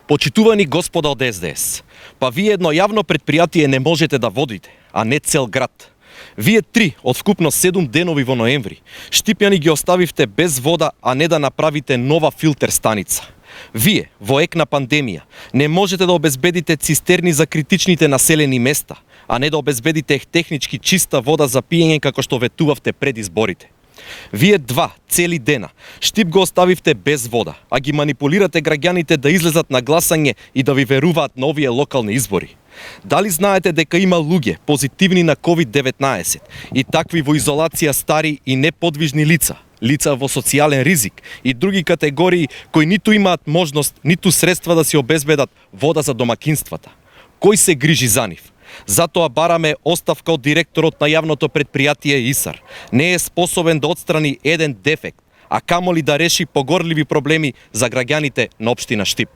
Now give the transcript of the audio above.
Почитувани господа од СДС, па вие едно јавно предпријатие не можете да водите, а не цел град. Вие 3 од вкупно 7 денови во ноември, Штипјани ги оставивте без вода, а не да направите нова филтер станица. Вие, во ек на пандемија, не можете да обезбедите цистерни за критичните населени места, а не да обезбедите технички чиста вода за пиење како што ветувавте пред изборите. Вие 2 цели дена Штип го оставивте без вода, а ги манипулирате граѓаните да излезат на гласање и да ви веруваат на овие локални избори. Дали знаете дека има луѓе позитивни на COVID-19 и такви во изолација стари и неподвижни лица, лица во социјален ризик и други категории кои ниту имаат можност, ниту средства да си обезбедат вода за домакинствата? Кој се грижи за нив? Затоа бараме оставка од директорот на јавното предпријатие ИСАР. Не е способен да отстрани еден дефект, а камоли да реши погорливи проблеми за граѓаните на општина Штип.